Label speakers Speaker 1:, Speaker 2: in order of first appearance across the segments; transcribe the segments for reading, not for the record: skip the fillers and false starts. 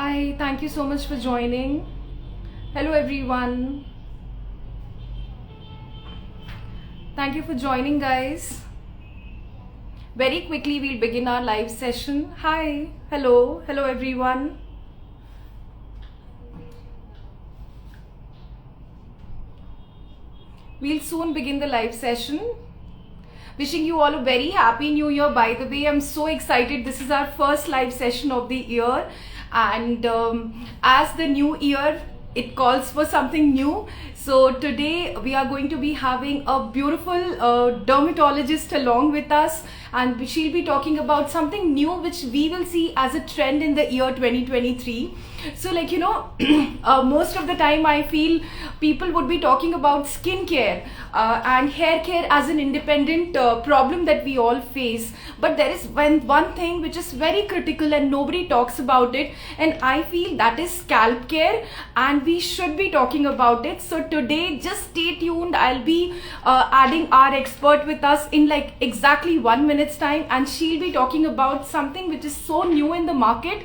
Speaker 1: Hi, thank you so much for joining. Hello everyone. Thank you for joining, guys. Very quickly we'll begin our live session. Hi, hello everyone. We'll soon begin the live session. Wishing you all a very happy new year. By the way, I'm so excited. This is our first live session of the year, and as the new year, it calls for something new. So today we are going to be having a beautiful dermatologist along with us, and she'll be talking about something new which we will see as a trend in the year 2023. So like most of the time I feel people would be talking about skincare and hair care as an independent problem that we all face, but there is one thing which is very critical and nobody talks about it, and I feel that is scalp care, and we should be talking about it. So today just stay tuned. I'll be adding our expert with us in like exactly 1 minute's time, and she'll be talking about something which is so new in the market.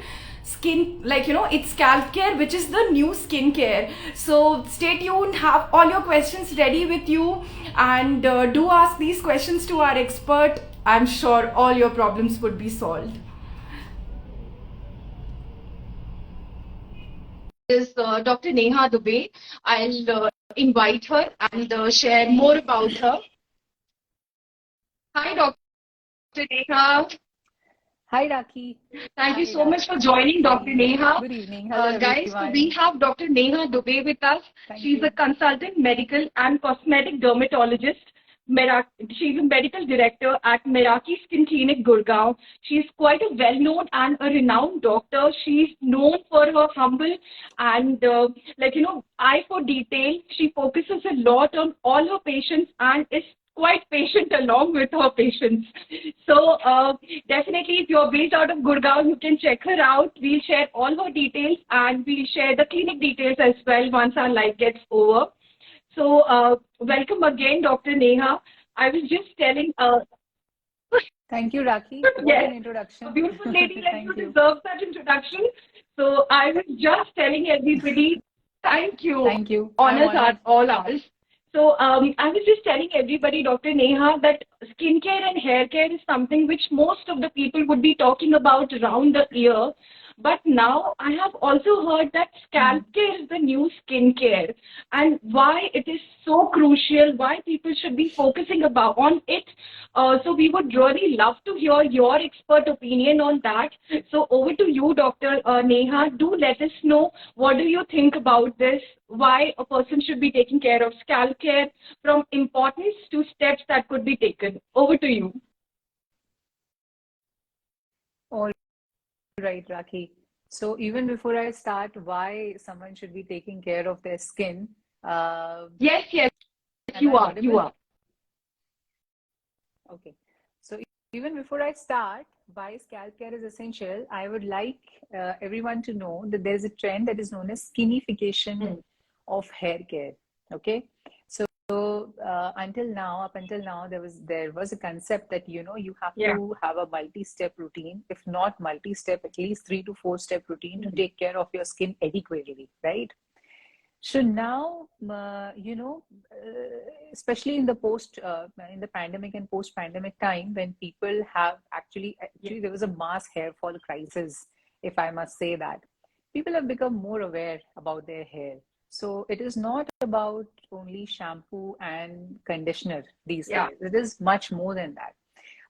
Speaker 1: It's scalp care, which is the new skincare. So stay tuned, have all your questions ready with you, and do ask these questions to our expert. I'm sure all your problems would be solved. Is Dr. Neha Dubey. I'll invite her and share more about her. Hi, Dr. Neha.
Speaker 2: Hi, Rakhi.
Speaker 1: Thank you so much for joining, Dr. Neha.
Speaker 2: Good evening. Hello,
Speaker 1: guys, so we have Dr. Neha Dubey with us. She's a consultant medical and cosmetic dermatologist. She's a medical director at Meraki Skin Clinic, Gurgaon. She's quite a well-known and a renowned doctor. She's known for her humble and eye for detail. She focuses a lot on all her patients and is quite patient along with her patients. So definitely, if you're based out of Gurgaon, you can check her out. We'll share all her details and we'll share the clinic details as well once our live gets over. So welcome again, Dr. Neha. I was just telling.
Speaker 2: Thank you, Rakhi. What an introduction.
Speaker 1: A beautiful lady like you deserves that introduction. So I was just telling everybody, thank you.
Speaker 2: Thank you.
Speaker 1: Honors are all ours. So I was just telling everybody, Dr. Neha, that skincare and hair care is something which most of the people would be talking about around the year. But now I have also heard that scalp care is the new skincare, and why it is so crucial, why people should be focusing on it. So we would really love to hear your expert opinion on that. So over to you, Dr. Neha. Do let us know, what do you think about this? Why a person should be taking care of scalp care, from importance to steps that could be taken. Over to you.
Speaker 2: All right, Rakhi. So even before I start, why someone should be taking care of their skin?
Speaker 1: Yes, you are.
Speaker 2: Okay. So even before I start, why scalp care is essential, I would like everyone to know that there's a trend that is known as skinification of hair care. Okay. So up until now, there was a concept that you have to have a multi-step routine, if not multi-step, at least 3 to 4 step routine to take care of your skin adequately, right? So now, especially in the pandemic and post-pandemic time, when people have actually there was a mass hair fall crisis, if I must say that. People have become more aware about their hair. So it is not about only shampoo and conditioner these days. It is much more than that.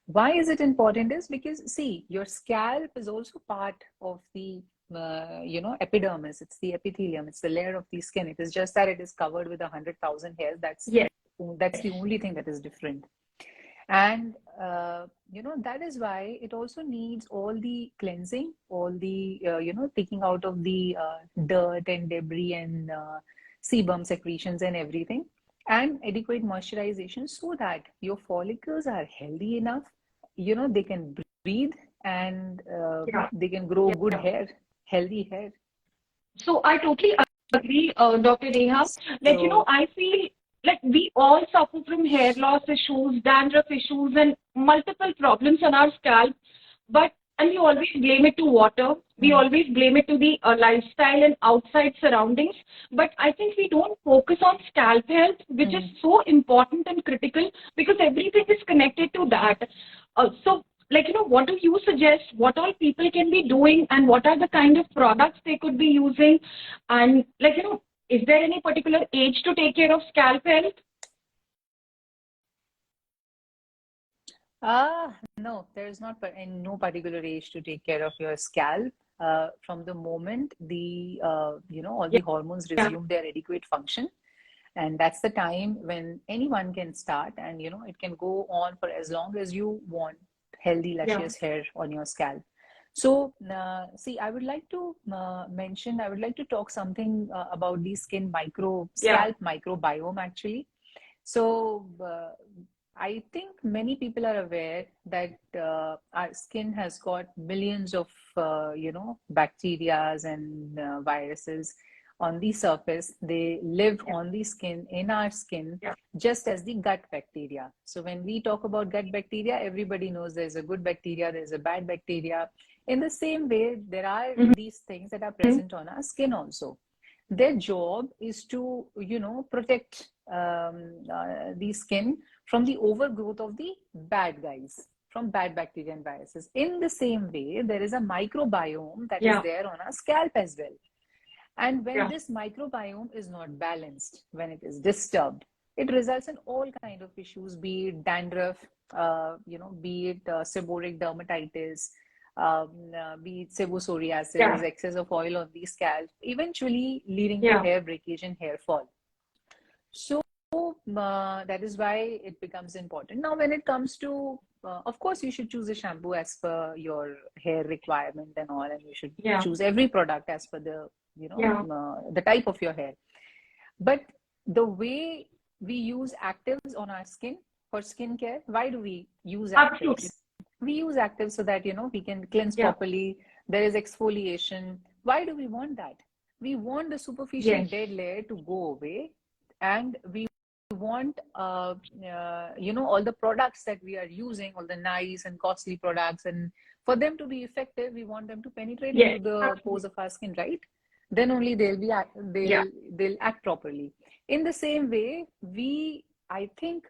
Speaker 2: Why is it important? Is because, see, your scalp is also part of the epidermis. It's the epithelium. It's the layer of the skin. It is just that it is covered with 100,000 hairs. That's the only thing that is different. And that is why it also needs all the cleansing, all the taking out of the dirt and debris and sebum secretions and everything, and adequate moisturization, so that your follicles are healthy enough, they can breathe, and they can grow good hair, healthy hair.
Speaker 1: So I totally agree, Dr. Neha. I feel like we all suffer from hair loss issues, dandruff issues, and multiple problems on our scalp. But and we always blame it to water. We always blame it to the lifestyle and outside surroundings. But I think we don't focus on scalp health, which is so important and critical because everything is connected to that. So, like, what do you suggest? What all people can be doing, and what are the kind of products they could be using? And, like, is there any particular age to take care of scalp health?
Speaker 2: No, there is not in no particular age to take care of your scalp. From the moment the all the hormones resume their adequate function, and that's the time when anyone can start, and it can go on for as long as you want healthy, luscious hair on your scalp. So, see, I would like to talk something about the scalp microbiome actually. So, I think many people are aware that our skin has got millions of, bacteria and viruses on the surface. They live on the skin, in our skin, just as the gut bacteria. So when we talk about gut bacteria, everybody knows there's a good bacteria, there's a bad bacteria. In the same way, there are these things that are present on our skin also. Their job is to, protect the skin from the overgrowth of the bad guys, from bad bacteria and viruses. In the same way, there is a microbiome that is there on our scalp as well. And when this microbiome is not balanced, when it is disturbed, it results in all kinds of issues, be it dandruff, be it seborrheic dermatitis, be it sebopsoriasis, excess of oil on the scalp, eventually leading to hair breakage and hair fall. So that is why it becomes important. Now, when it comes to, of course, you should choose a shampoo as per your hair requirement and all, and you should choose every product as per the, the type of your hair. But the way we use actives on our skin for skincare, why do we use actives?
Speaker 1: Absolutely.
Speaker 2: We use actives so that, we can cleanse properly. There is exfoliation. Why do we want that? We want the superficial dead layer to go away, and we want all the products that we are using, all the nice and costly products, and for them to be effective, we want them to penetrate into the pores of our skin, right? Then only they'll act properly. In the same way, I think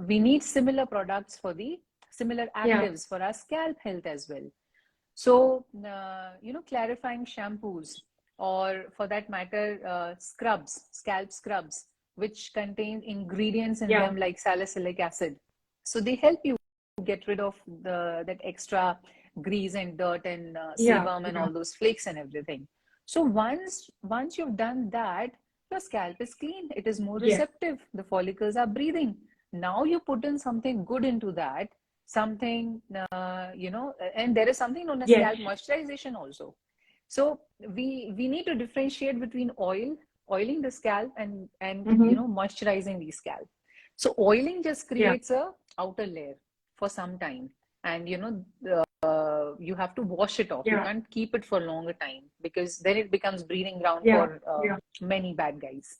Speaker 2: we need similar products for the similar actives for our scalp health as well. So clarifying shampoos, or for that matter, scalp scrubs, which contain ingredients in them like salicylic acid. So they help you get rid of that extra grease and dirt and sebum and all those flakes and everything. So once you've done that, your scalp is clean. It is more receptive. The follicles are breathing. Now you put in something good into that, something, and there is something known as scalp moisturization also. So we need to differentiate between oiling the scalp and moisturizing the scalp. So oiling just creates a outer layer for some time, and you have to wash it off. You can't keep it for a longer time, because then it becomes breeding ground for many bad guys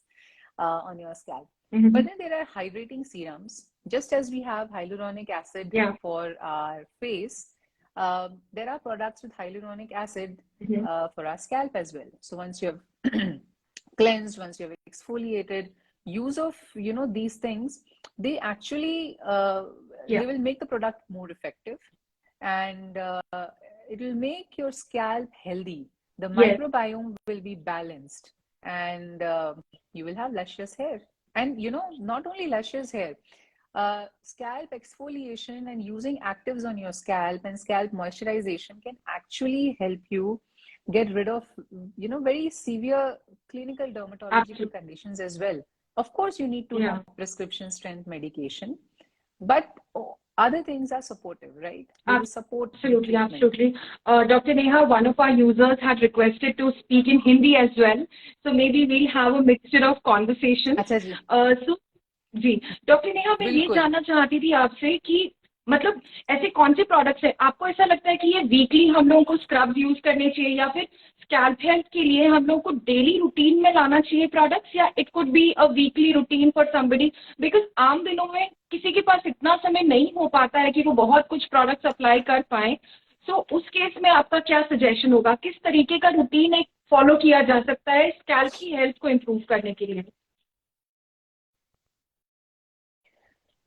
Speaker 2: on your scalp. But then there are hydrating serums. Just as we have hyaluronic acid for our face, there are products with hyaluronic acid for our scalp as well. So once you have cleansed, once you have exfoliated, use of these things, they actually they will make the product more effective, and it will make your scalp healthy. The microbiome will be balanced, and you will have luscious hair. And not only luscious hair, scalp exfoliation and using actives on your scalp and scalp moisturization can actually help you get rid of very severe clinical dermatological conditions as well. Of course, you need to have prescription strength medication, but other things are supportive, right? They will support
Speaker 1: absolutely. Dr. Neha, one of our users had requested to speak in Hindi as well, so maybe we'll have a mixture of conversations. So ji doctor Neha, मैं ये जानना चाहती थी आपसे कि मतलब ऐसे कौन से प्रोडक्ट्स हैं आपको ऐसा लगता है कि ये वीकली हम लोगों को स्क्रब्स यूज करने चाहिए, या फिर स्कैल्प हेल्थ के लिए हम लोग को डेली रूटीन में लाना चाहिए प्रोडक्ट्स, या it could be a weekly routine for somebody? Because आम दिनों में किसी के पास इतना समय नहीं हो पाता है कि वो बहुत कुछ प्रोडक्ट्स अप्लाई कर पाए। सो उस केस में आपका क्या सजेशन होगा, किस तरीके का रूटीन एक फॉलो किया जा सकता है स्कैल्प की हेल्थ को इम्प्रूव करने के लिए?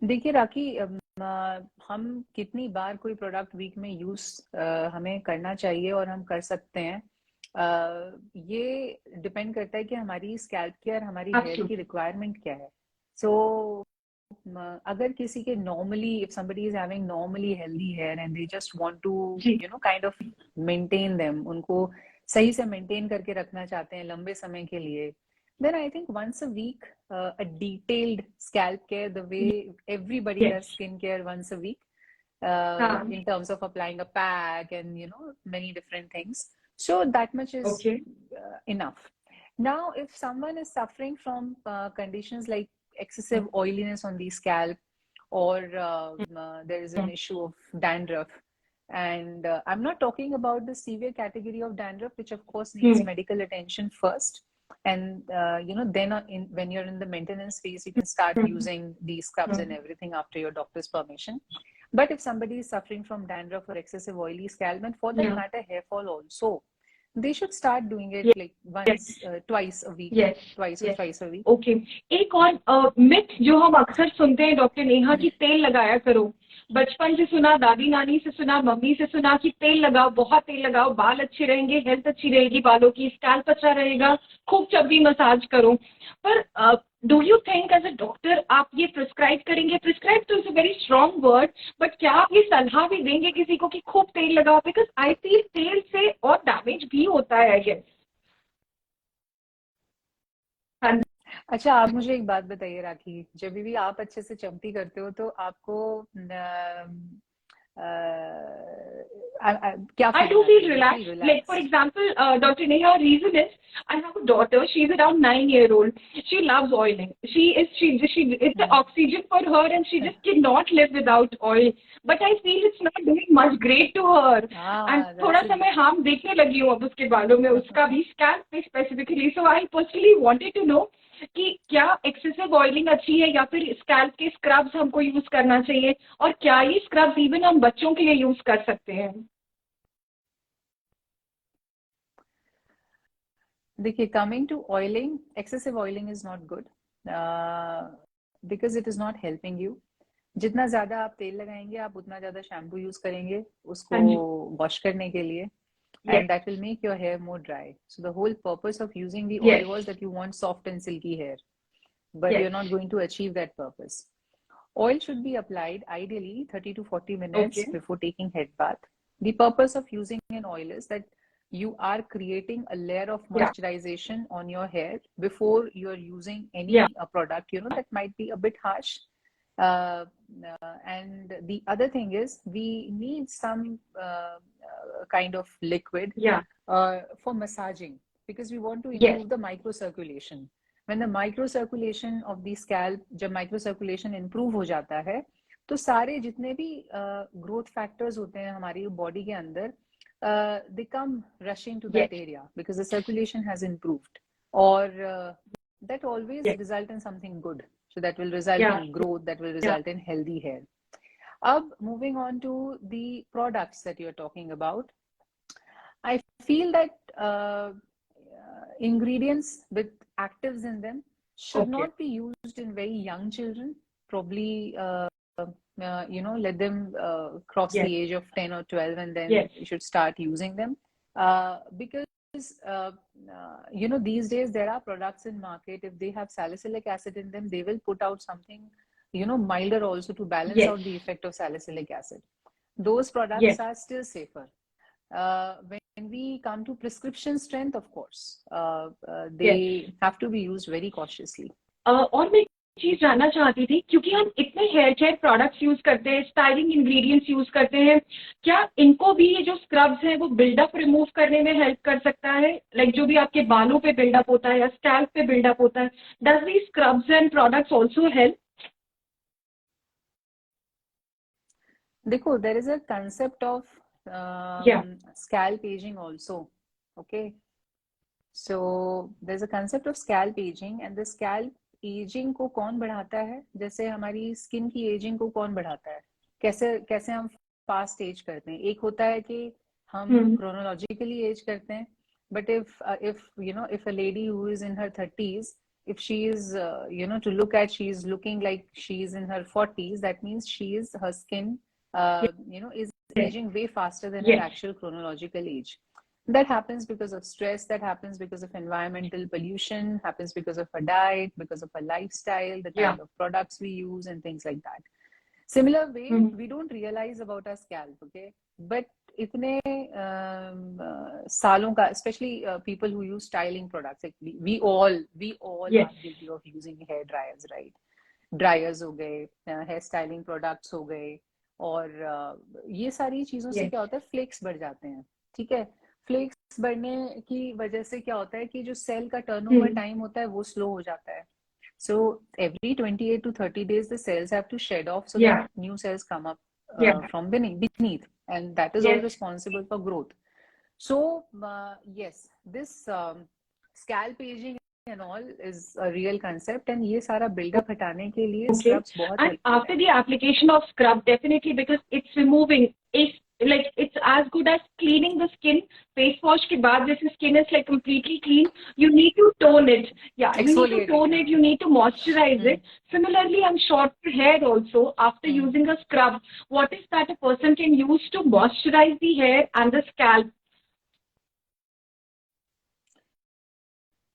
Speaker 2: देखिए राखी, हम कितनी बार कोई प्रोडक्ट वीक में यूज हमें करना चाहिए और हम कर सकते हैं, ये डिपेंड करता है कि हमारी स्कैल्प केयर, हमारी हेयर की
Speaker 1: एब्सोल्युटली।
Speaker 2: रिक्वायरमेंट क्या है। सो अगर किसी के normally, if somebody is having normally healthy hair and they just want to
Speaker 1: जी।
Speaker 2: kind of maintain them, उनको सही से मेंटेन करके रखना चाहते हैं लंबे समय के लिए, then I think once a week, a detailed scalp care, the way everybody does
Speaker 1: yes.
Speaker 2: skin care once a week,
Speaker 1: हाँ।
Speaker 2: in terms of applying a pack and many different things. So that much is
Speaker 1: okay.
Speaker 2: enough. Now, if someone is suffering from conditions like excessive oiliness on the scalp, or there is an issue of dandruff, and I'm not talking about the severe category of dandruff, which of course needs medical attention first. And then when you're in the maintenance phase, you can start using these scrubs and everything after your doctor's permission. But if somebody is suffering from dandruff or excessive oily scalp, and for that matter hair fall also, they should start doing it like once, twice a week,
Speaker 1: yes.
Speaker 2: twice or thrice a week.
Speaker 1: Okay. एक और myth जो हम अक्सर सुनते हैं doctor Neha, की तेल लगाया करो। बचपन से सुना, दादी नानी से सुना, मम्मी से सुना कि तेल लगाओ, बहुत तेल लगाओ, बाल अच्छे रहेंगे, हेल्थ अच्छी रहेगी बालों की, स्कैल्प अच्छा रहेगा, खूब चबी मसाज करो। पर do you think as a doctor आप ये प्रिस्क्राइब करेंगे? प्रिस्क्राइब तो is a very strong word, but क्या आप ये सलाह भी देंगे किसी को कि खूब तेल लगाओ? बिकॉज आई फील तेल से और डैमेज भी होता है, आई गेस। हाँ।
Speaker 2: अच्छा, आप मुझे एक बात बताइए राखी, जब भी आप अच्छे से चंपी करते हो तो आपको क्या
Speaker 1: I
Speaker 2: फीलिंग
Speaker 1: do
Speaker 2: आती
Speaker 1: feel
Speaker 2: है? You feel
Speaker 1: relaxed. Like, for
Speaker 2: relaxed?
Speaker 1: example, Dr. Neha, reason is I have a daughter. She's around 9 year old. She loves oiling. It's the oxygen for her, and she just cannot live without oil. But I feel it's not doing much great to her. And
Speaker 2: हाँ,
Speaker 1: थोड़ा
Speaker 2: that's
Speaker 1: सा मैं harm देखने लगी हूँ अब उसके बालों में, उसका भी स्कैल्प पे specifically. So I personally wanted to know कि क्या एक्सेसिव ऑयलिंग अच्छी है, या फिर स्कैल्प के स्क्रब्स हमको यूज करना चाहिए, और क्या ये स्क्रब्स इवन हम बच्चों के लिए यूज कर सकते हैं?
Speaker 2: देखिए, coming to oiling, excessive oiling is not good, because it is not helping you. जितना ज्यादा आप तेल लगाएंगे, आप उतना ज्यादा शैम्पू यूज करेंगे उसको
Speaker 1: हाँ जी।
Speaker 2: वॉश करने के लिए,
Speaker 1: Yes.
Speaker 2: and that will make your hair more dry. So the whole purpose of using the
Speaker 1: Yes.
Speaker 2: oil was that you want soft and silky hair, but
Speaker 1: Yes.
Speaker 2: you're not going to achieve that purpose. Oil should be applied ideally 30 to 40 minutes
Speaker 1: Okay.
Speaker 2: before taking head bath. The purpose of using an oil is that you are creating a layer of
Speaker 1: Yeah.
Speaker 2: moisturization on your hair before you're using any
Speaker 1: Yeah.
Speaker 2: product that might be a bit harsh. And the other thing is we need some kind of liquid
Speaker 1: Yeah.
Speaker 2: for massaging, because we want to
Speaker 1: Yes.
Speaker 2: improve the microcirculation. When the microcirculation of the scalp, जब microcirculation improve हो जाता है, तो सारे जितने भी growth factors होते हैं हमारी body के अंदर, they come rushing to that
Speaker 1: Yes.
Speaker 2: area because the circulation has improved, or that always
Speaker 1: Yes.
Speaker 2: result in something good. So that will result
Speaker 1: Yeah.
Speaker 2: in growth, that will
Speaker 1: Yeah.
Speaker 2: result in healthy hair. Moving on to the products that you're talking about, I feel that ingredients with actives in them should
Speaker 1: Okay.
Speaker 2: not be used in very young children. Probably, let them cross
Speaker 1: Yes.
Speaker 2: the age of 10 or 12, and then
Speaker 1: Yes.
Speaker 2: you should start using them. Because these days there are products in market. If they have salicylic acid in them, they will put out something milder also to balance
Speaker 1: Yes.
Speaker 2: out the effect of salicylic acid. Those products
Speaker 1: Yes.
Speaker 2: are still safer. When we come to prescription strength, of course, they
Speaker 1: Yes.
Speaker 2: have to be used very cautiously.
Speaker 1: और मैं चीज जानना चाहती थी, क्योंकि हम इतने hair care products use करते हैं, स्टाइलिंग इंग्रेडिएंट्स यूज करते हैं, क्या इनको भी ये जो स्क्रब्स हैं वो बिल्डअप रिमूव करने में हेल्प कर सकता है? लाइक जो भी आपके बालों पे बिल्डअप होता है या स्कैल्प पे बिल्डअप होता है, does the scrubs and products also help?
Speaker 2: देखो, there is a concept of
Speaker 1: या।
Speaker 2: scalp aging also. Okay. So there's a concept of scalp aging, and the scalp aging को कौन बढ़ाता है? जैसे हमारी स्किन की एजिंग को कौन बढ़ाता है? कैसे कैसे हम फास्ट एज करते हैं? एक होता है कि हम chronologically एज करते हैं, but if a lady who is in her 30s, if she is to look at, she is looking like she is in her 40s, that means her skin is aging way faster than her actual chronological age. That happens because of stress, that happens because of environmental pollution, happens because of a diet, because of a lifestyle, the kind of products we use and things like that. Similar way, we don't realize about our scalp, okay? But itne salon ka, especially people who use styling products, like we all are guilty of using hair dryers, right? Dryers हो गए, hair styling products हो गए, और ये सारी चीजों से क्या होता है, फ्लेक्स बढ़ जाते हैं, ठीक है? फ्लेक्स बढ़ने की वजह से क्या होता है कि जो सेल का टर्नओवर टाइम होता है वो स्लो हो जाता है. So every 28 to 30 days the cells have to shed off so that new cells come up from beneath, and that is all responsible for growth. So yes, this scalp aging and all is a real concept, and ये सारा buildup हटाने के लिए scrubs बहुत
Speaker 3: and after the application of scrub, definitely, because it's removing, it's as good as cleaning the skin. Face wash के बाद जैसे skin is like completely clean, you need to tone it. You need to tone it, you need to moisturize it. Similarly, on short hair also, after using a scrub, what is that a person can use to moisturize the hair and the scalp?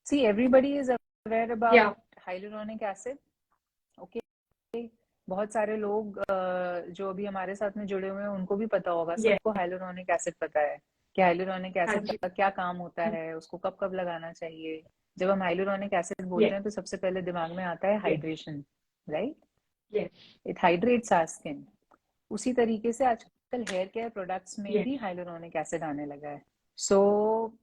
Speaker 2: See, everybody is aware about hyaluronic acid. Okay. बहुत सारे लोग जो अभी हमारे साथ में जुड़े हुए हैं उनको भी पता होगा, सबको हाइलुरोनिक एसिड पता है कि हाइलुरोनिक एसिड का क्या काम होता है, उसको कब कब लगाना चाहिए. जब हम हाइलुरोनिक एसिड बोलते हैं तो सबसे पहले दिमाग में आता है hydration, right? It hydrates our skin. उसी तरीके से आजकल हेयर केयर प्रोडक्ट्स में भी हाइलुरोनिक एसिड आने लगा है. सो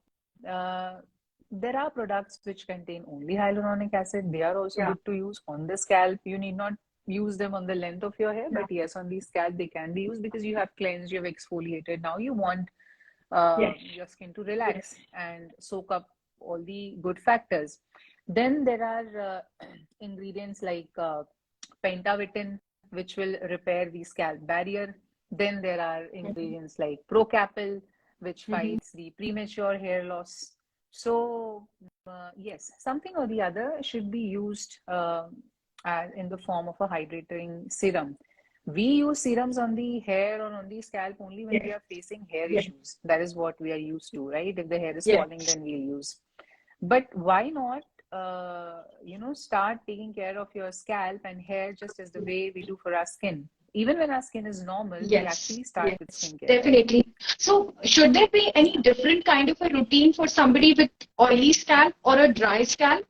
Speaker 2: there are products which contain only hyaluronic acid. They are also good to use on the scalp. You need not use them on the length of your hair, but yes, on the scalp they can be used because you have cleansed, you have exfoliated. Now you want your skin to relax and soak up all the good factors. Then there are ingredients like pentavitin, which will repair the scalp barrier. Then there are ingredients like procapil, which fights the premature hair loss. So yes, something or the other should be used in the form of a hydrating serum. We use serums on the hair or on the scalp only when we are facing hair issues. That is what we are used to, right? If the hair is falling, then we'll use. But why not, start taking care of your scalp and hair just as the way we do for our skin? Even when our skin is normal, we actually start with skincare.
Speaker 3: Definitely. So, should there be any different kind of a routine for somebody with oily scalp or a dry scalp?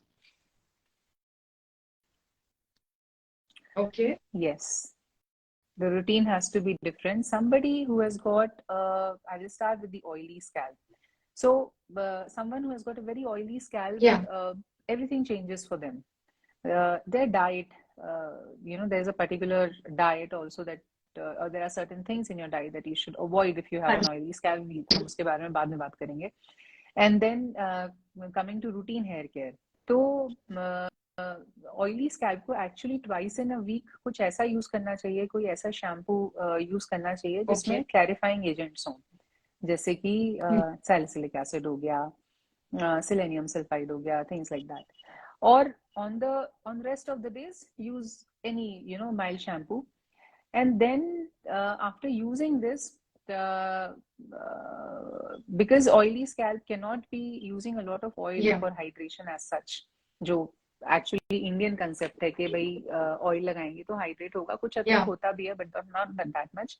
Speaker 3: Okay.
Speaker 2: Yes. The routine has to be different. Somebody who has got, I will start with the oily scalp. So, someone who has got a very oily scalp, everything changes for them. Their diet, there's a particular diet also that there are certain things in your diet that you should avoid if you have an oily scalp. उसके बारे में बाद में बात करेंगे. And then coming to routine hair care. तो oily scalp को actually twice in a week कुछ ऐसा यूज करना चाहिए, कोई ऐसा शैम्पू यूज करना चाहिए जिसमें क्लैरिफाइंग एजेंट्स हों, जैसे कि सैलिसिलिक एसिड हो गया, सेलेनियम सल्फाइड हो गया, थिंग्स लाइक दैट. और on rest of the days use any mild shampoo, and then after using this, because oily scalp cannot be using a lot of oil for hydration as such, जो actually Indian concept है कि भाई oil लगाएंगे तो hydrate होगा, कुछ हद तक होता भी है, but not that much.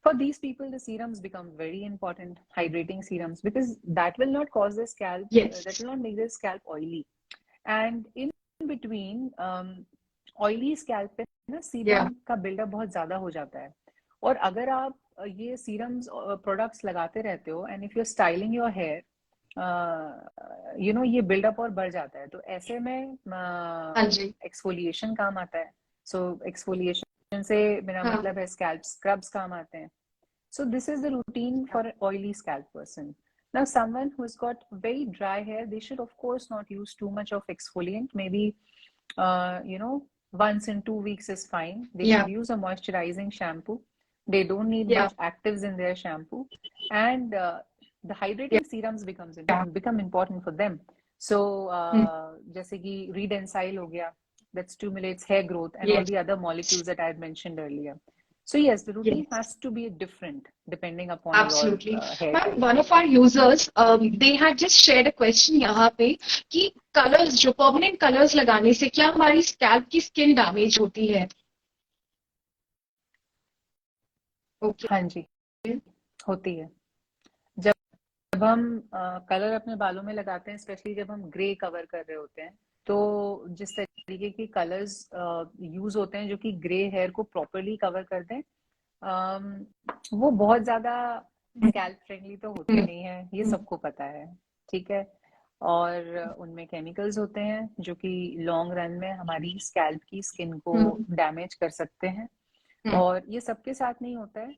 Speaker 2: For these people, the serums become very important, hydrating serums, because that will not cause the scalp, that will not make the scalp oily. And in between, oily scalp पे ना serum का buildup बहुत ज्यादा हो जाता है, और अगर आप ये सीरम्स प्रोडक्ट्स लगाते रहते हो, and if you are styling your hair, ये बिल्डअप और बढ़ जाता है, तो ऐसे में एक्सफोलिएशन काम आता है. सो एक्सफोलिएशन से मेरा मतलब है स्कैल्प स्क्रब्स काम आते हैं. So this is the routine for oily scalp person. Now, someone who's got very dry hair, they should, of course, not use too much of exfoliant. Maybe, once in 2 weeks is fine. They
Speaker 3: Yeah,
Speaker 2: should use a moisturizing shampoo. They don't need
Speaker 3: yeah,
Speaker 2: much actives in their shampoo. And the
Speaker 3: yeah.
Speaker 2: hydrating serums become important for them. So,
Speaker 3: Hmm.
Speaker 2: जैसे कि Redensyl हो गया, that stimulates hair growth, and all
Speaker 3: Yes,
Speaker 2: the other molecules that I had mentioned earlier. So yes, the routine
Speaker 3: yes.
Speaker 2: has to be different depending upon your
Speaker 3: Absolutely.
Speaker 2: hair
Speaker 3: Ma'am,
Speaker 2: type.
Speaker 3: one of our users, they had just shared a question यहाँ पे कि colours जो permanent colours लगाने से क्या हमारी scalp की skin damage होती है? ओके।
Speaker 2: हाँ जी, होती है। जब जब हम कलर अपने बालों में लगाते हैं, स्पेशली जब हम ग्रे कवर कर रहे होते हैं, तो जिस तरीके के कलर्स यूज होते हैं जो कि ग्रे हेयर को प्रॉपरली कवर कर दें, वो बहुत ज्यादा स्कैल्प फ्रेंडली तो होते नहीं है, ये सबको पता है, ठीक है। और उनमें केमिकल्स होते हैं जो कि लॉन्ग रन में हमारी स्कैल्प की स्किन को डैमेज कर सकते हैं, और ये सबके साथ नहीं होता है।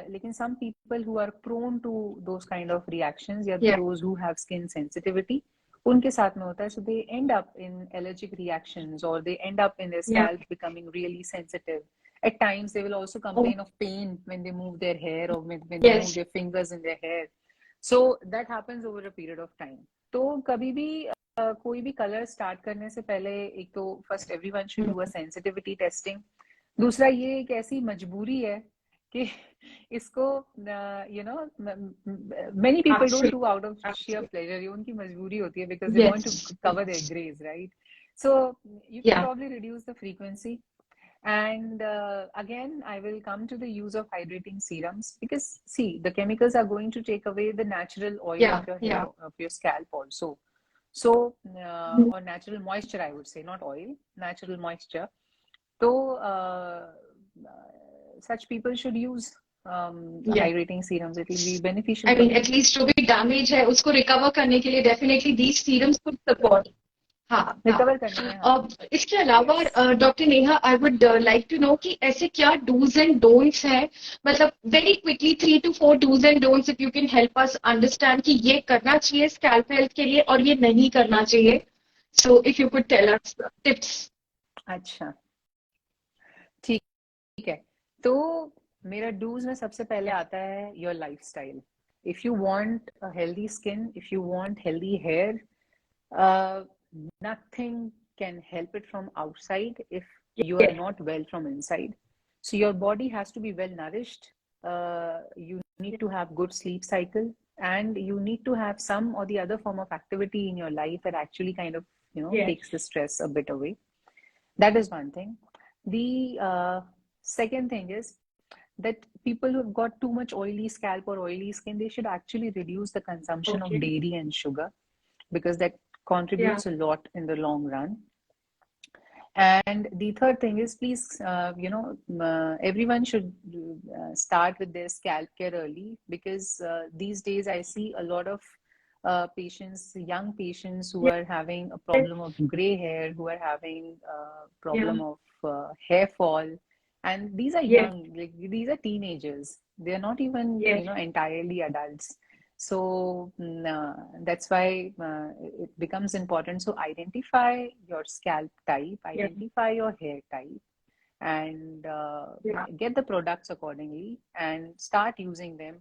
Speaker 2: लेकिन some people who are prone to those kind of reactions, या
Speaker 3: Yeah.
Speaker 2: those who have skin sensitivity, उनके साथ में होता है. So they end up in allergic reactions, or they end up in their
Speaker 3: Yeah.
Speaker 2: scalp becoming really sensitive. At times they will also complain of pain when they move their hair, or when they
Speaker 3: Yes.
Speaker 2: move their fingers in their hair. So that happens over a period of time. तो कभी भी कोई भी colour start करने से पहले, एक तो first everyone should do a sensitivity testing. दूसरा, ये एक ऐसी मजबूरी है कि इसको many people don't do out of sheer pleasure. ये उनकी मजबूरी होती है, because they want to cover their grays, right? So you can probably reduce the frequency. And again, I will come to the use of hydrating serums, because see, the chemicals are going to take away the natural oil of your hair, of your scalp also. So or natural moisture, I would say, not oil, natural moisture. So such people should use hydrating serums. It will be beneficial.
Speaker 3: I mean, at least जो भी damage है उसको recover करने के लिए definitely these serums could support. हाँ,
Speaker 2: recover करने में, हाँ.
Speaker 3: इसके अलावा doctor Neha, I would like to know कि ऐसे क्या डूज एंड डोंट्स हैं, मतलब very quickly 3 to 4 dos and don'ts, if you can help us understand कि ये करना चाहिए स्कैल्प हेल्थ के लिए और ये नहीं करना चाहिए. So if you could tell us tips.
Speaker 2: अच्छा, ठीक है. तो मेरा डूज में सबसे पहले आता है your lifestyle. If you want a healthy skin, if you want healthy hair, nothing can help it from outside if you are not well from inside. So your body has to be well nourished. You need to have good sleep cycle, and you need to have some or the other form of activity in your life that actually kind of takes the stress a bit away. That is one thing. The second thing is that people who have got too much oily scalp or oily skin, they should actually reduce the consumption of dairy and sugar, because that contributes a lot in the long run. And the third thing is, please, everyone should start with their scalp care early, because these days I see a lot of patients, young patients, who are having a problem of gray hair, who are having a problem of hair fall. And these are young, like these are teenagers. They are not even entirely adults. So that's why it becomes important. So identify your scalp type, identify your hair type, and get the products accordingly, and start using them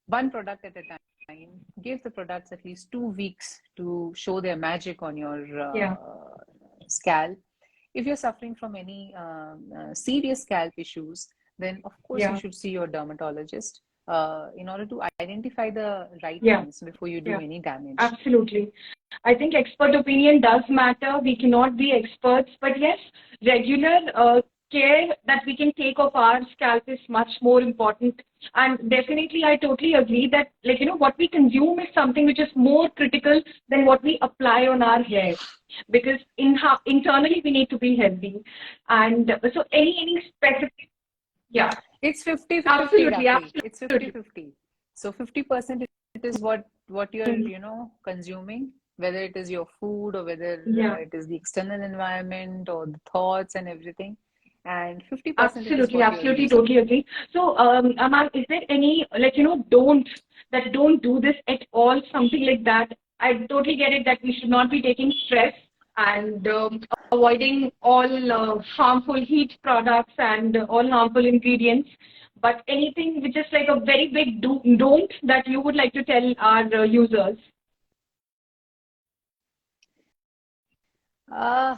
Speaker 2: one product at a time. Give the products at least 2 weeks to show their magic on your scalp. If you're suffering from any serious scalp issues, then of course you should see your dermatologist in order to identify the right things before you do any damage.
Speaker 3: Absolutely. I think expert opinion does matter. We cannot be experts, but yes, regular care that we can take of our scalp is much more important. And definitely, I totally agree that, like, what we consume is something which is more critical than what we apply on our hair. Because internally we need to be healthy. And so any specific,
Speaker 2: it's 50-50.
Speaker 3: absolutely.
Speaker 2: It's 50-50. So 50% it is what you're consuming, whether it is your food, or whether it is the external environment or the thoughts and everything. and 50% it is
Speaker 3: Absolutely,
Speaker 2: what you're
Speaker 3: absolutely,
Speaker 2: using.
Speaker 3: totally agree. So, Amal, is there any, like, don't do this at all, something like that? I totally get it that we should not be taking stress and avoiding all harmful heat products and all harmful ingredients. But anything which is like a very big don't that you would like to tell our users?
Speaker 2: Uh,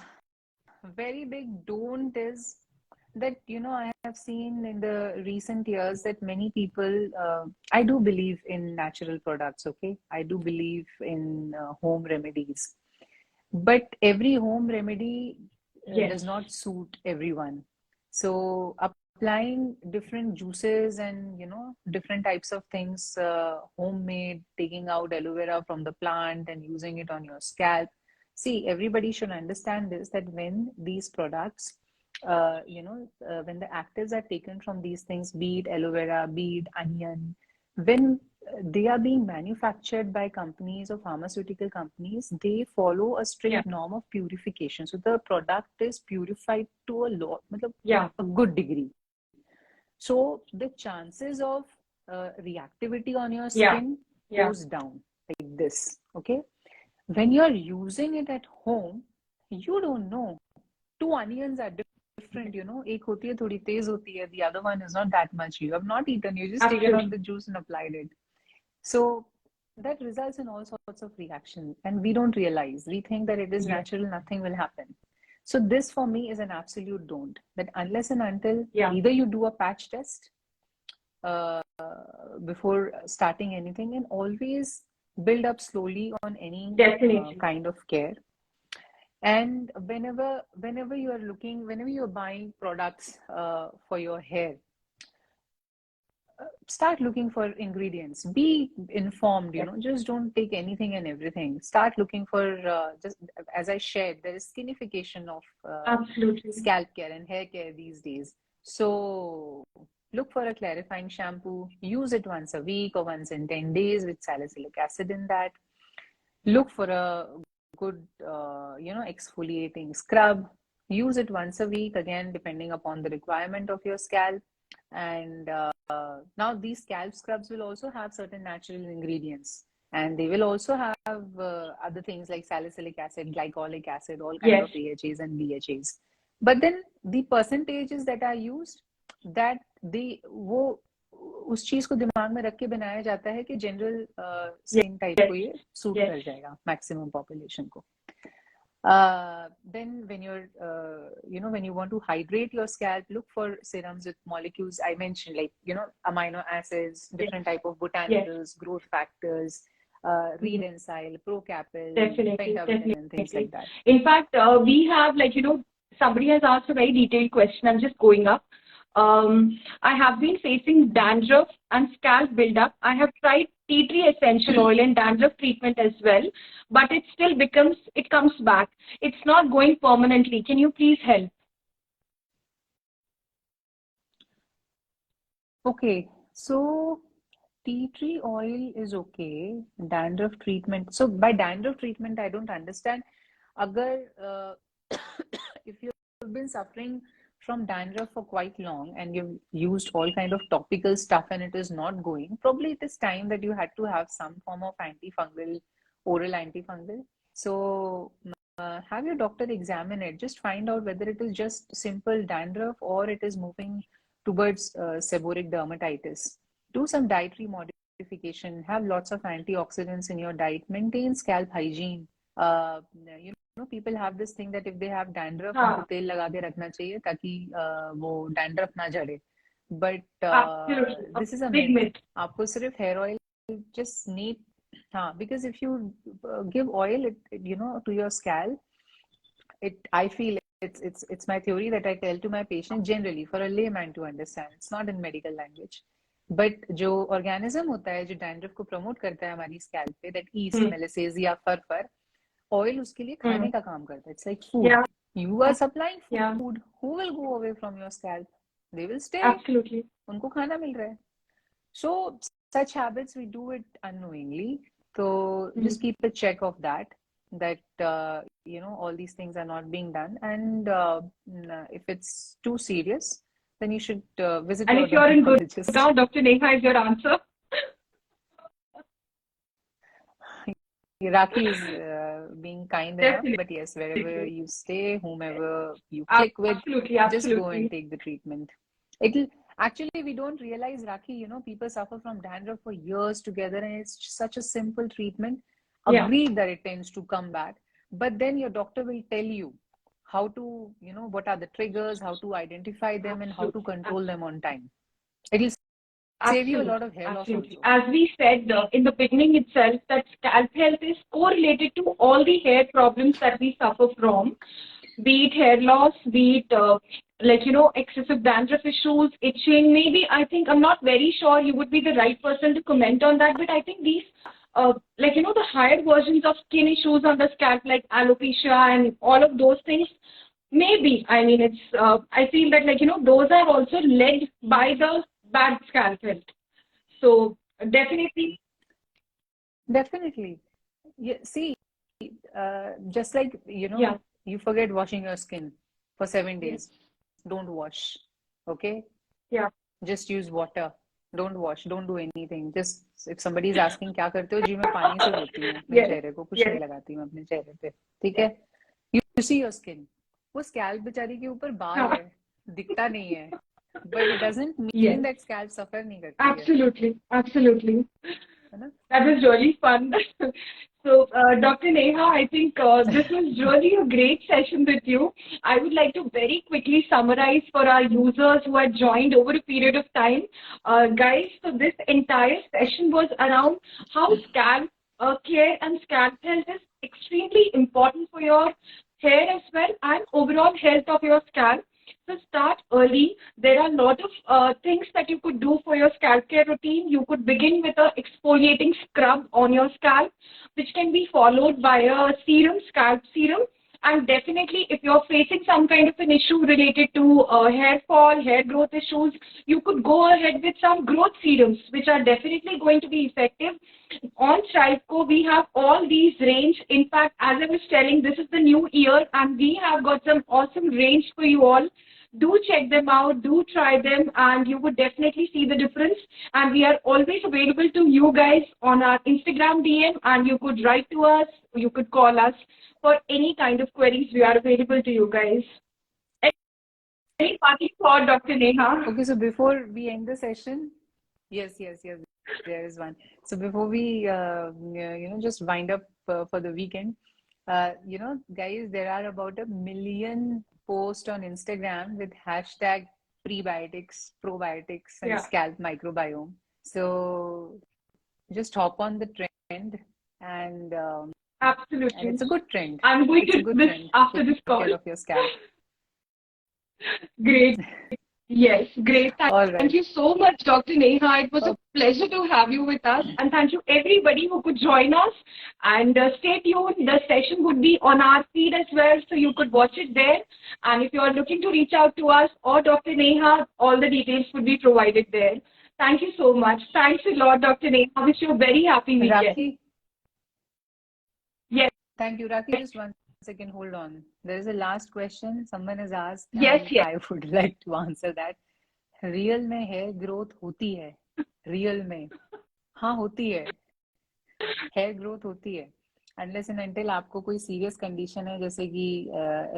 Speaker 2: Very big don't is that, I have seen in the recent years that many people, I do believe in natural products, okay? I do believe in home remedies. But every home remedy
Speaker 3: Yes.
Speaker 2: does not suit everyone. So applying different juices and different types of things, homemade, taking out aloe vera from the plant and using it on your scalp. See, everybody should understand this, that when these products, when the actives are taken from these things, be it aloe vera, be it onion, when they are being manufactured by companies or pharmaceutical companies, they follow a
Speaker 3: Yeah.
Speaker 2: strict norm of purification. So the product is purified to a lot,
Speaker 3: Yeah.
Speaker 2: a good degree. So the chances of reactivity on your
Speaker 3: Yeah.
Speaker 2: skin
Speaker 3: Yeah.
Speaker 2: goes down like this. Okay. When you're using it at home, you don't know. Two onions are different, एक होती है थोड़ी तेज होती है, the other one is not that much. You have not eaten, you just taken out
Speaker 3: Absolutely.
Speaker 2: the juice and applied it. So that results in all sorts of reaction, and we don't realize. We think that it is
Speaker 3: Yeah.
Speaker 2: natural, nothing will happen. So this for me is an absolute don't. That unless and until
Speaker 3: Yeah.
Speaker 2: either you do a patch test uh, before starting anything, and always build up slowly on any
Speaker 3: Definitely.
Speaker 2: kind of care. And whenever you are looking, whenever you're buying products for your hair, start looking for ingredients. Be informed,
Speaker 3: Yeah.
Speaker 2: just don't take anything and everything. Start looking for, just as I shared, there is skinification of
Speaker 3: Absolutely.
Speaker 2: scalp care and hair care these days. So look for a clarifying shampoo, use it once a week or once in 10 days with salicylic acid in that. Look for a good exfoliating scrub, use it once a week, again depending upon the requirement of your scalp. And now these scalp scrubs will also have certain natural ingredients, and they will also have other things like salicylic acid, glycolic acid, all kind
Speaker 3: Yes.
Speaker 2: of AHAs and BHAs. But then the percentages that are used, that they वो उस चीज को दिमाग में रख के बनाया जाता है कि जनरल स्किन टाइप
Speaker 3: Yes.
Speaker 2: को ये सूट
Speaker 3: Yes.
Speaker 2: कर जाएगा मैक्सिमम पॉपुलेशन को. Then when you're, when you want to hydrate your scalp, look for serums with molecules I mentioned, like, amino acids,
Speaker 3: Yes.
Speaker 2: different type of
Speaker 3: Yes.
Speaker 2: botanicals, growth factors, reed ensyl, procapil,
Speaker 3: Definitely.
Speaker 2: pentavalin, and things like
Speaker 3: Definitely.
Speaker 2: that.
Speaker 3: In fact, we have, like, somebody has asked a very detailed question. I'm just going up. I have been facing dandruff and scalp buildup. I have tried tea tree essential oil and dandruff treatment as well, but it still comes back. It's not going permanently. Can you please help?
Speaker 2: Okay, so tea tree oil is okay. Dandruff treatment. So by dandruff treatment, I don't understand. Agar if you've been suffering from dandruff for quite long and you've used all kind of topical stuff and it is not going, probably it is time that you had to have some form of antifungal, oral antifungal. So have your doctor examine it. Just find out whether it is just simple dandruff or it is moving towards seborrheic dermatitis. Do some dietary modification. Have lots of antioxidants in your diet. Maintain scalp hygiene. People have this thing that if they have dandruff, उनको
Speaker 3: हाँ.
Speaker 2: तेल लगा के रखना चाहिए ताकि वो dandruff ना झड़े. But
Speaker 3: Absolutely. A
Speaker 2: this is a
Speaker 3: big
Speaker 2: myth.
Speaker 3: myth.
Speaker 2: आपको सिर्फ hair oil just need, because if you give oil, to your scalp, I feel it's my theory that I tell to my patient generally for a layman to understand. It's not in medical language. But जो organism होता है जो dandruff को promote करता है हमारी scalp पे, that yeast, Malassezia, fur, oil उसके लिए खाने का काम करता है. It's like food.
Speaker 3: Yeah.
Speaker 2: You are supplying food.
Speaker 3: Yeah.
Speaker 2: Who will go away from your scalp? They will stay.
Speaker 3: Absolutely.
Speaker 2: उनको खाना मिल रहा है. So such habits we do it unknowingly. So just keep a check of that. that all these things are not being done, and if it's too serious, then you should visit
Speaker 3: And
Speaker 2: your
Speaker 3: if you're in
Speaker 2: dermatologist.
Speaker 3: Gurgaon, Dr. Neha is your answer.
Speaker 2: Raki is being kind enough,
Speaker 3: Definitely.
Speaker 2: but yes, wherever you stay, whomever you click with,
Speaker 3: Absolutely,
Speaker 2: just go and
Speaker 3: absolutely.
Speaker 2: take the treatment. It'll actually, we don't realize, Raki, people suffer from dandruff for years together, and it's such a simple treatment.
Speaker 3: Yeah,
Speaker 2: Agreed that it tends to come back, but then your doctor will tell you how to, what are the triggers, how to identify them, and how to
Speaker 3: absolutely.
Speaker 2: control them on time. It'll save you a lot
Speaker 3: Absolutely,
Speaker 2: of hair loss
Speaker 3: absolutely.
Speaker 2: also.
Speaker 3: As we said in the beginning itself, that scalp health is correlated to all the hair problems that we suffer from, be it hair loss, be it excessive dandruff issues, itching. Maybe I think I'm not very sure you would be the right person to comment on that, but I think these the higher versions of skin issues on the scalp, like alopecia and all of those things. Maybe, I mean, I feel that those are also led by the bad scalp health. So definitely,
Speaker 2: Definitely. Yeah, see, just like,
Speaker 3: yeah,
Speaker 2: you forget washing your skin for 7
Speaker 3: yes,
Speaker 2: days. Don't wash. Okay?
Speaker 3: yeah,
Speaker 2: Just use water. Don't wash. Don't do anything. Just if somebody is asking क्या करते हो जी मैं पानी से धोती हूँ अपने
Speaker 3: yes,
Speaker 2: चेहरे को कुछ नहीं
Speaker 3: yes,
Speaker 2: लगाती मैं अपने चेहरे पे ठीक है You see your skin. वो स्कैल्प बेचारी के ऊपर बाल
Speaker 3: हाँ,
Speaker 2: है दिखता नहीं है but it doesn't
Speaker 3: yes,
Speaker 2: mean that scalp suffer नहीं करती
Speaker 3: absolutely, absolutely.
Speaker 2: है ना
Speaker 3: That was really fun. So, Dr. Neha, I think this was really a great session with you. I would like to very quickly summarize for our users who had joined over a period of time. Guys, so this entire session was around how scalp care and scalp health is extremely important for your hair as well and overall health of your scalp. So start early. There are a lot of things that you could do for your scalp care routine. You could begin with a exfoliating scrub on your scalp, which can be followed by a serum, scalp serum. And definitely, if you're facing some kind of an issue related to hair fall, hair growth issues, you could go ahead with some growth serums, which are definitely going to be effective. On ThriveCo, we have all these range. In fact, as I was telling, this is the new year, and we have got some awesome range for you all. Do check them out, do try them, and you would definitely see the difference. And we are always available to you guys on our Instagram DM, and you could write to us, you could call us for any kind of queries. We are available to you guys. Any party for Dr. Neha?
Speaker 2: Okay, so before we end the session, yes, there is one. So before we, just wind up for the weekend, guys, there are about 1 million posts on Instagram with hashtag prebiotics, probiotics, and
Speaker 3: Yeah,
Speaker 2: scalp microbiome. So just hop on the trend, and
Speaker 3: absolutely.
Speaker 2: it's a good trend.
Speaker 3: I'm going
Speaker 2: It's a
Speaker 3: to do
Speaker 2: good
Speaker 3: this
Speaker 2: trend.
Speaker 3: after
Speaker 2: Take
Speaker 3: this
Speaker 2: care
Speaker 3: call.
Speaker 2: of your scalp.
Speaker 3: Great. Yes, great.
Speaker 2: All
Speaker 3: Thank
Speaker 2: right.
Speaker 3: you so much, Dr. Neha. It was a
Speaker 2: Okay.
Speaker 3: pleasure to have you with us. And thank you, everybody who could join us. And stay tuned. The session would be on our feed as well, so you could watch it there. And if you are looking to reach out to us or Dr. Neha, all the details would be provided there. Thank you so much. Thanks a lot, Dr. Neha. I wish you a very happy weekend.
Speaker 2: Raki,
Speaker 3: Yes,
Speaker 2: thank you. Raki, just 1 second, hold on. There is a last question someone has asked,
Speaker 3: yes,
Speaker 2: and
Speaker 3: yes.
Speaker 2: I would like to answer that. Real में hair growth होती है real में हाँ होती है hair growth होती है unless and until आपको कोई सीरियस कंडीशन है जैसे कि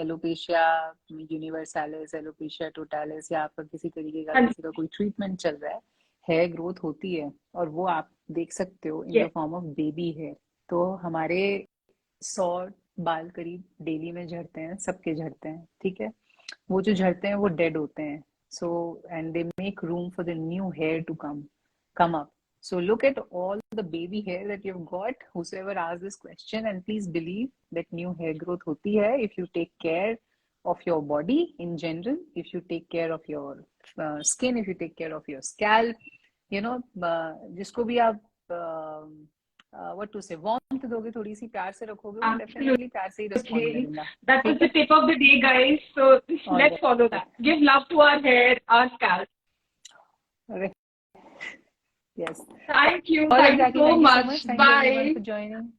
Speaker 2: एलोपेशिया यूनिवर्सालिस एलोपेशिया टोटालिस या आपका किसी तरीके का किसी का कोई ट्रीटमेंट चल रहा है हेयर ग्रोथ होती है और वो आप देख सकते हो in the
Speaker 3: Yes.
Speaker 2: Form of baby hair तो हमारे 100 बाल करीब डेली में झड़ते हैं सबके झड़ते हैं ठीक है वो जो झड़ते हैं वो डेड होते हैं so and they make room for the new hair to come up so look at all the baby hair that you've got whosoever asked this question and please believe that new hair growth hoti hai if you take care of your body in general if you take care of your skin if you take care of your scalp जिसको भी आप what to say warmth दोगे थोड़ी सी प्यार से रखोगे वो definitely प्यार से ही respond करेगा
Speaker 3: That was the tip of the day, guys. So let's follow that. Give love to our hair, our scalp.
Speaker 2: Okay. Yes.
Speaker 3: Thank you.
Speaker 2: All right,
Speaker 3: Thank you
Speaker 2: Jackie,
Speaker 3: so
Speaker 2: thank you so
Speaker 3: much.
Speaker 2: much. Thank you everyone
Speaker 3: Bye.
Speaker 2: for joining.